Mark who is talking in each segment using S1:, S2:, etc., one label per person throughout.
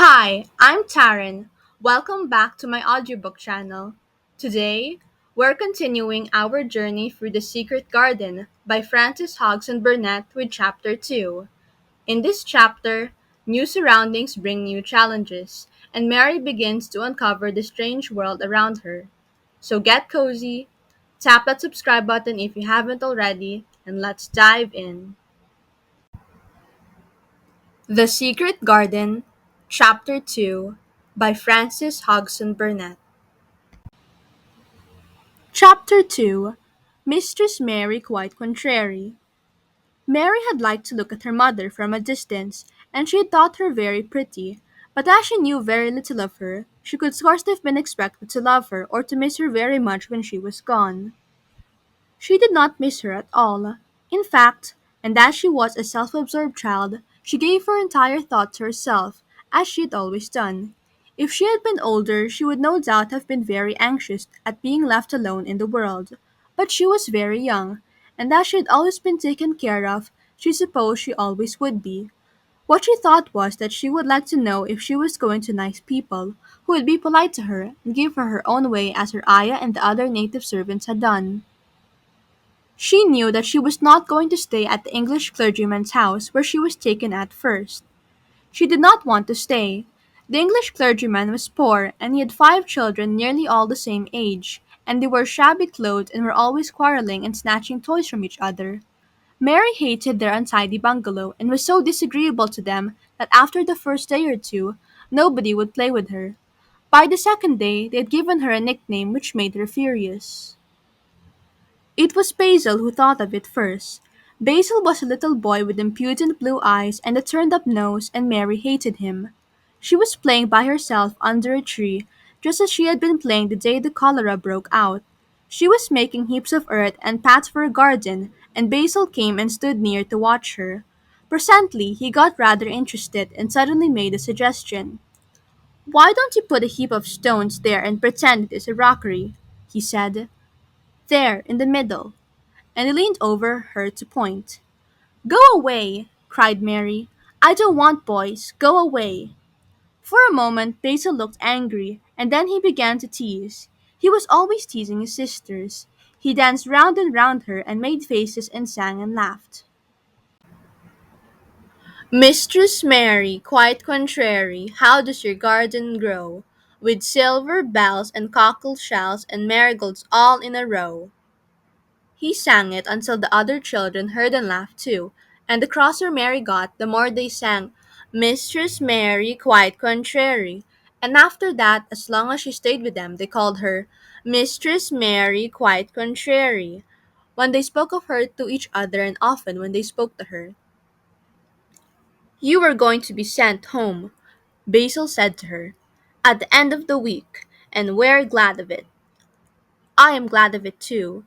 S1: Hi, I'm Taryn. Welcome back to my audiobook channel. Today, we're continuing our journey through The Secret Garden by Frances Hodgson Burnett with Chapter 2. In this chapter, new surroundings bring new challenges, and Mary begins to uncover the strange world around her. So get cozy, tap that subscribe button if you haven't already, and let's dive in. The Secret Garden, Chapter 2 by Frances Hodgson Burnett. Chapter 2 Mistress Mary Quite Contrary. Mary had liked to look at her mother from a distance, and she had thought her very pretty, but as she knew very little of her, she could scarcely have been expected to love her or to miss her very much when she was gone. She did not miss her at all. In fact, and as she was a self-absorbed child, she gave her entire thought to herself, as she had always done. If she had been older, she would no doubt have been very anxious at being left alone in the world. But she was very young, and as she had always been taken care of, she supposed she always would be. What she thought was that she would like to know if she was going to nice people, who would be polite to her and give her her own way as her ayah and the other native servants had done. She knew that she was not going to stay at the English clergyman's house where she was taken at first. She did not want to stay. The English clergyman was poor, and he had 5 children nearly all the same age, and they wore shabby clothes and were always quarreling and snatching toys from each other. Mary hated their untidy bungalow and was so disagreeable to them that after the first day or two, nobody would play with her. By the second day, they had given her a nickname which made her furious. It was Basil who thought of it first. Basil was a little boy with impudent blue eyes and a turned-up nose, and Mary hated him. She was playing by herself under a tree, just as she had been playing the day the cholera broke out. She was making heaps of earth and paths for a garden, and Basil came and stood near to watch her. Presently, he got rather interested and suddenly made a suggestion. "Why don't you put a heap of stones there and pretend it is a rockery?" he said. "There, in the middle," and he leaned over her to point. "Go away!" cried Mary. "I don't want boys. Go away!" For a moment Basil looked angry, and then he began to tease. He was always teasing his sisters. He danced round and round her and made faces and sang and laughed. "Mistress Mary, quite contrary, how does your garden grow? With silver bells and cockle shells and marigolds all in a row." He sang it until the other children heard and laughed too, and the crosser Mary got, the more they sang, "Mistress Mary, quite contrary." And after that, as long as she stayed with them, they called her Mistress Mary, quite contrary, when they spoke of her to each other and often when they spoke to her. "You are going to be sent home," Basil said to her, "at the end of the week, and we're glad of it." "I am glad of it too,"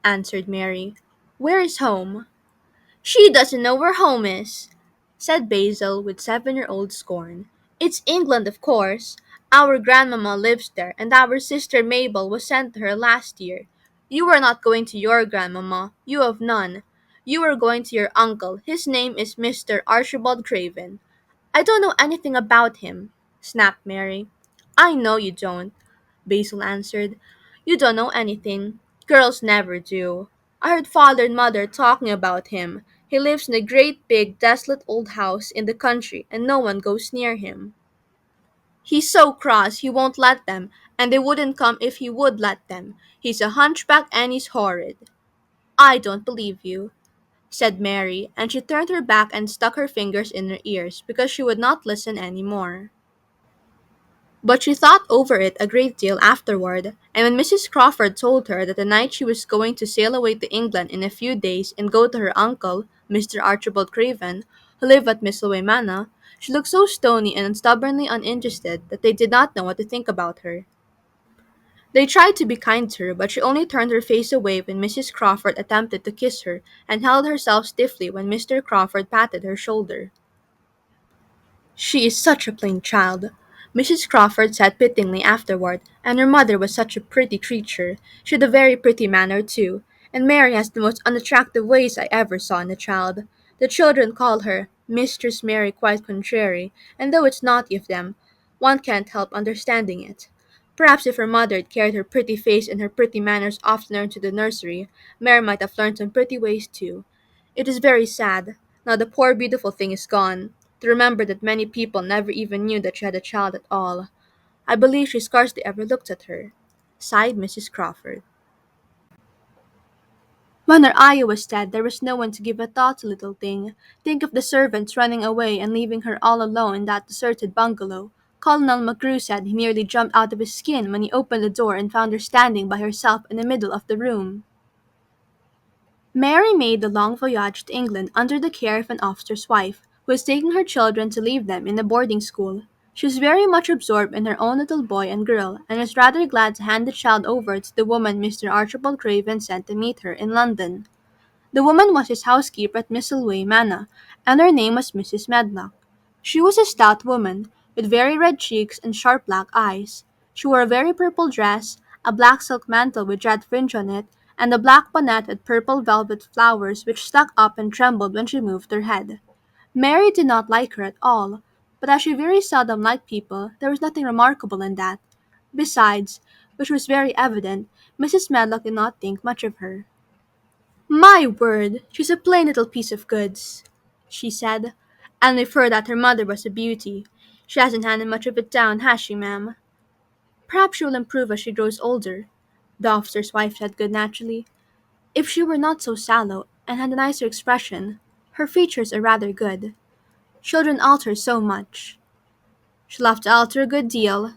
S1: answered Mary. "Where is home?" "She doesn't know where home is," said Basil with 7-year-old scorn. "It's England, of course. Our grandmamma lives there, and our sister Mabel was sent to her last year. You are not going to your grandmamma. You have none. You are going to your uncle. His name is Mr. Archibald Craven." "I don't know anything about him," snapped Mary. "I know you don't," Basil answered. "You don't know anything. Girls never do. I heard father and mother talking about him. He lives in a great big desolate old house in the country, and no one goes near him. He's so cross he won't let them, and they wouldn't come if he would let them. He's a hunchback and he's horrid." "I don't believe you," said Mary, and she turned her back and stuck her fingers in her ears because she would not listen any more. But she thought over it a great deal afterward, and when Mrs. Crawford told her that the night she was going to sail away to England in a few days and go to her uncle, Mr. Archibald Craven, who lived at Misselthwaite Manor, she looked so stony and stubbornly uninterested that they did not know what to think about her. They tried to be kind to her, but she only turned her face away when Mrs. Crawford attempted to kiss her, and held herself stiffly when Mr. Crawford patted her shoulder. "She is such a plain child," Mrs. Crawford said pityingly afterward, "and her mother was such a pretty creature. She had a very pretty manner, too, and Mary has the most unattractive ways I ever saw in a child. The children call her Mistress Mary quite contrary, and though it's naughty of them, one can't help understanding it. Perhaps if her mother had carried her pretty face and her pretty manners oftener into the nursery, Mary might have learned some pretty ways too. It is very sad, now the poor beautiful thing is gone, to remember that many people never even knew that she had a child at all. I believe she scarcely ever looked at her, sighed Mrs. Crawford. When her ayah was dead, there was no one to give a thought to little thing. Think of the servants running away and leaving her all alone in that deserted bungalow. Colonel McGrew said he nearly jumped out of his skin when he opened the door and found her standing by herself in the middle of the room. Mary made the long voyage to England under the care of an officer's wife, who was taking her children to leave them in a boarding school. She was very much absorbed in her own little boy and girl, and was rather glad to hand the child over to the woman Mr. Archibald Craven sent to meet her in London. The woman was his housekeeper at Misselthwaite Manor, and her name was Mrs. Medlock. She was a stout woman, with very red cheeks and sharp black eyes. She wore a very purple dress, a black silk mantle with red fringe on it, and a black bonnet with purple velvet flowers which stuck up and trembled when she moved her head. Mary did not like her at all, but as she very seldom liked people, there was nothing remarkable in that. Besides, which was very evident, Mrs. Medlock did not think much of her. "My word, she's a plain little piece of goods," she said, "and we've heard that her mother was a beauty. She hasn't handed much of it down, has she, ma'am?" "Perhaps she will improve as she grows older," the officer's wife said good-naturedly. "If she were not so sallow, and had a nicer expression. Her features are rather good. Children alter so much." "She'll have to alter a good deal,"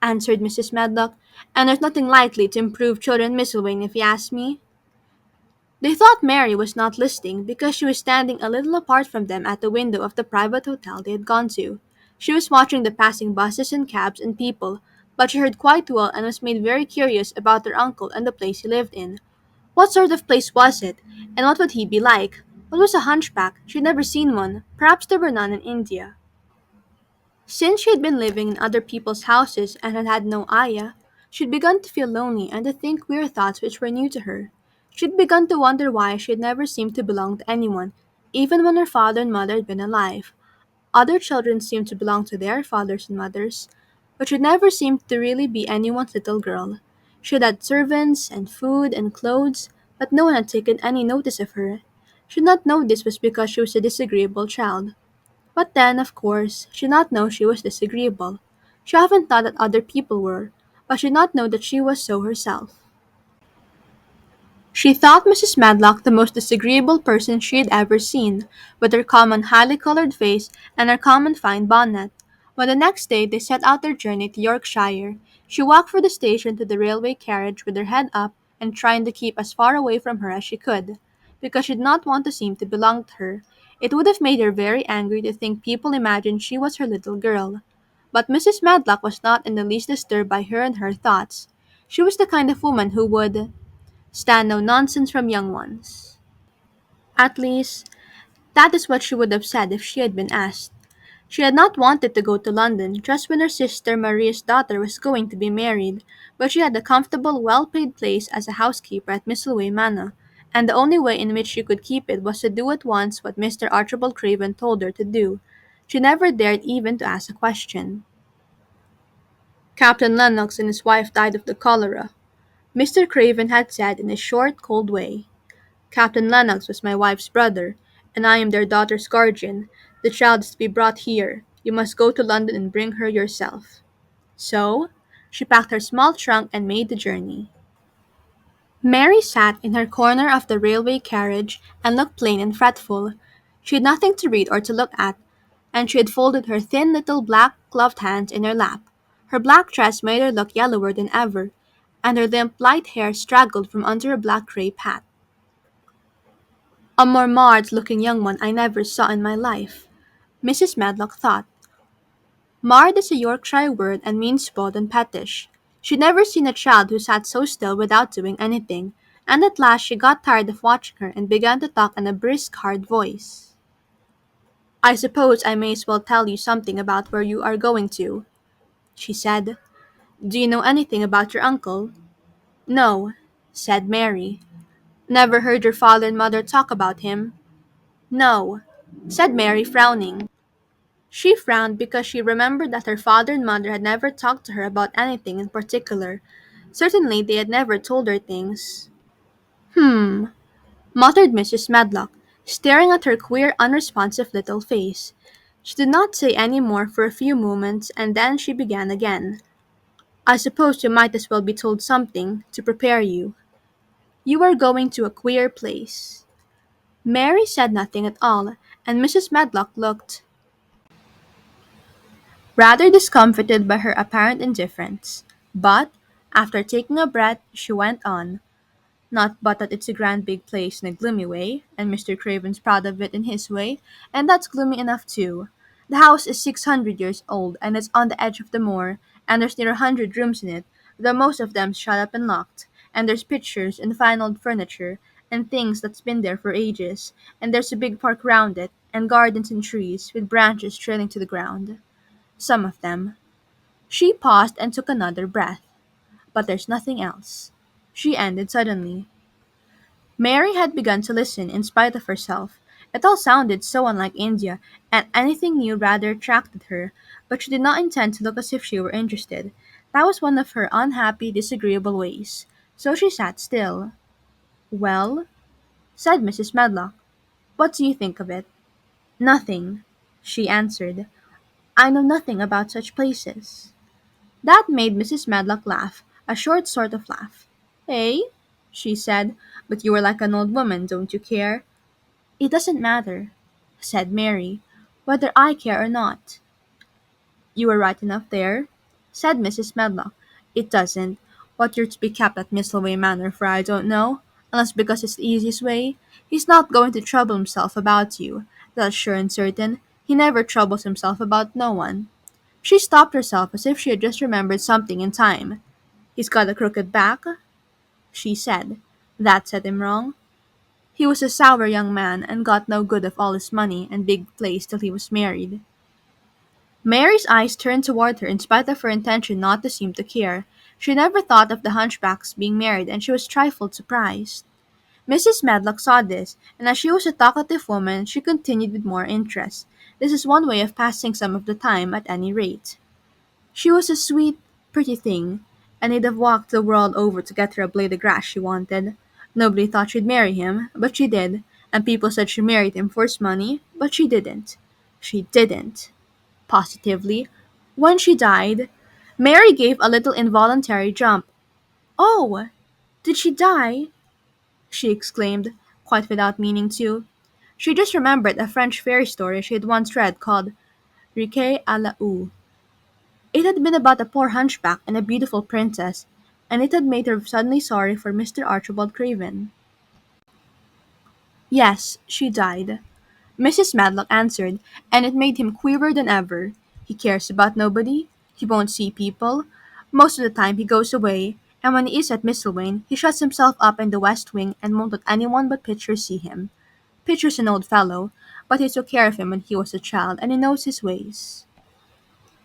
S1: answered Mrs. Medlock, "and there's nothing likely to improve children Misselthwaite, if you ask me." They thought Mary was not listening because she was standing a little apart from them at the window of the private hotel they had gone to. She was watching the passing buses and cabs and people, but she heard quite well and was made very curious about their uncle and the place he lived in. What sort of place was it, and what would he be like? What was a hunchback? She had never seen one. Perhaps there were none in India. Since she had been living in other people's houses and had had no ayah, she had begun to feel lonely and to think queer thoughts which were new to her. She had begun to wonder why she had never seemed to belong to anyone, even when her father and mother had been alive. Other children seemed to belong to their fathers and mothers, but she had never seemed to really be anyone's little girl. She had had servants and food and clothes, but no one had taken any notice of her. She did not know this was because she was a disagreeable child. But then, of course, she did not know she was disagreeable. She often thought that other people were, but she did not know that she was so herself. She thought Mrs. Medlock the most disagreeable person she had ever seen, with her common highly colored face and her common fine bonnet. When the next day they set out their journey to Yorkshire, she walked from the station to the railway carriage with her head up and trying to keep as far away from her as she could, because she did not want to seem to belong to her. It would have made her very angry to think people imagined she was her little girl. But Mrs. Medlock was not in the least disturbed by her and her thoughts. She was the kind of woman who would stand no nonsense from young ones. At least, that is what she would have said if she had been asked. She had not wanted to go to London just when her sister Maria's daughter was going to be married, but she had a comfortable, well-paid place as a housekeeper at Misselthwaite Manor, and the only way in which she could keep it was to do at once what Mr. Archibald Craven told her to do. She never dared even to ask a question. Captain Lennox and his wife died of the cholera, Mr. Craven had said in a short, cold way. Captain Lennox was my wife's brother, and I am their daughter's guardian. The child is to be brought here. You must go to London and bring her yourself. So, she packed her small trunk and made the journey. Mary sat in her corner of the railway carriage and looked plain and fretful. She had nothing to read or to look at, and she had folded her thin little black gloved hands in her lap. Her black dress made her look yellower than ever, and her limp light hair straggled from under a black crape hat. A more marred-looking young one I never saw in my life, Mrs. Medlock thought. Marred is a Yorkshire word and means spoiled and pettish. She'd never seen a child who sat so still without doing anything, and at last she got tired of watching her and began to talk in a brisk, hard voice. "I suppose I may as well tell you something about where you are going to," she said. "Do you know anything about your uncle?" "No," said Mary. "Never heard your father and mother talk about him?" "No." said Mary, frowning. She frowned because she remembered that her father and mother had never talked to her about anything in particular. Certainly they had never told her things. Hmm, muttered Mrs. Medlock, staring at her queer, unresponsive little face. She did not say any more for a few moments, and then she began again. I suppose you might as well be told something to prepare you. You are going to a queer place. Mary said nothing at all, and Mrs. Medlock looked rather discomfited by her apparent indifference. But, after taking a breath, she went on. Not but that it's a grand big place in a gloomy way, and Mr. Craven's proud of it in his way, and that's gloomy enough too. The house is 600 years old, and it's on the edge of the moor, and there's near 100 rooms in it, though most of them shut up and locked, and there's pictures and fine old furniture, and things that's been there for ages, and there's a big park round it, and gardens and trees, with branches trailing to the ground. Some of them. She paused and took another breath. But there's nothing else. She ended suddenly. Mary had begun to listen in spite of herself. It all sounded so unlike India, and anything new rather attracted her, but she did not intend to look as if she were interested. That was one of her unhappy, disagreeable ways. So she sat still. Well, said Mrs. Medlock, what do you think of it? Nothing, she answered. I know nothing about such places. That made Mrs. Medlock laugh, a short sort of laugh. Eh? She said, but you are like an old woman, don't you care? It doesn't matter, said Mary, whether I care or not. You are right enough there, said Mrs. Medlock. It doesn't. What you're to be kept at Misselthwaite Manor for I don't know, unless because it's the easiest way. He's not going to trouble himself about you. That's sure and certain. He never troubles himself about no one. She stopped herself as if she had just remembered something in time. He's got a crooked back, she said. That set him wrong. He was a sour young man, and got no good of all his money and big place till he was married. Mary's eyes turned toward her in spite of her intention not to seem to care. She never thought of the hunchback's being married, and she was trifled surprised. Mrs. Medlock saw this, and as she was a talkative woman, she continued with more interest. This is one way of passing some of the time, at any rate. She was a sweet, pretty thing, and he'd have walked the world over to get her a blade of grass she wanted. Nobody thought she'd marry him, but she did, and people said she married him for his money, but she didn't. She didn't. Positively. When she died, Mary gave a little involuntary jump. Oh, did she die? She exclaimed, quite without meaning to. She just remembered a French fairy story she had once read called Riquet à la Eau. It had been about a poor hunchback and a beautiful princess, and it had made her suddenly sorry for Mr. Archibald Craven. Yes, she died, Mrs. Medlock answered, and it made him queerer than ever. He cares about nobody. He won't see people. Most of the time he goes away, and when he is at Misselthwaite, he shuts himself up in the west wing and won't let anyone but Pitcher's see him. Pitcher's an old fellow, but he took care of him when he was a child, and he knows his ways.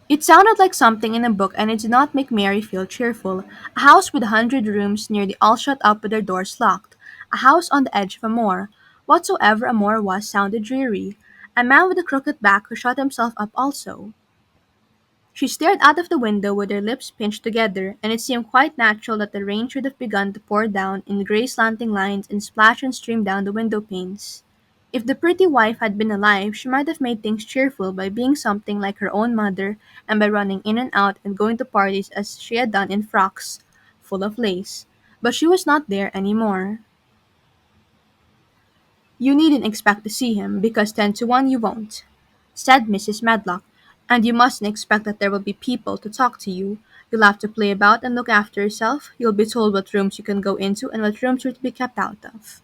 S1: It sounded like something in a book, and it did not make Mary feel cheerful. A house with 100 rooms, nearly all shut up with their doors locked. A house on the edge of a moor. Whatsoever a moor was sounded dreary. A man with a crooked back who shut himself up also. She stared out of the window with her lips pinched together, and it seemed quite natural that the rain should have begun to pour down in grey slanting lines and splash and stream down the window panes. If the pretty wife had been alive, she might have made things cheerful by being something like her own mother, and by running in and out and going to parties as she had done in frocks, full of lace. But she was not there any more. You needn't expect to see him, because 10 to 1 you won't, said Mrs. Medlock, and you mustn't expect that there will be people to talk to you. You'll have to play about and look after yourself. You'll be told what rooms you can go into and what rooms you're to be kept out of.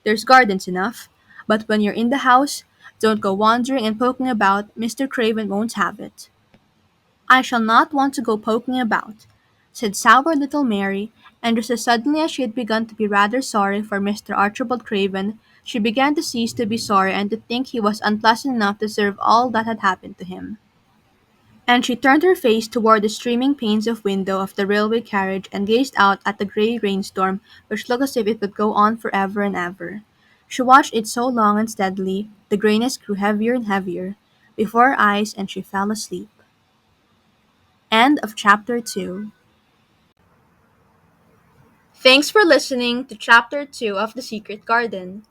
S1: There's gardens enough, but when you're in the house, don't go wandering and poking about. Mr. Craven won't have it. I shall not want to go poking about, said sour little Mary, and just as suddenly as she had begun to be rather sorry for Mr. Archibald Craven, she began to cease to be sorry and to think he was unpleasant enough to deserve all that had happened to him. And she turned her face toward the streaming panes of window of the railway carriage and gazed out at the grey rainstorm which looked as if it would go on forever and ever. She watched it so long and steadily The grayness grew heavier and heavier before her eyes, and she fell asleep. End of chapter 2. Thanks for listening to chapter 2 of The Secret Garden.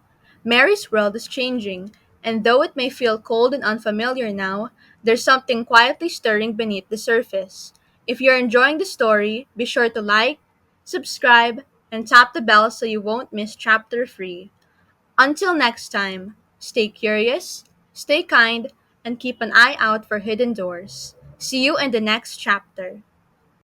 S1: Mary's world is changing, and though it may feel cold and unfamiliar now, there's something quietly stirring beneath the surface. If you're enjoying the story, be sure to like, subscribe, and tap the bell so you won't miss chapter 3. Until next time, stay curious, stay kind, and keep an eye out for hidden doors. See you in the next chapter.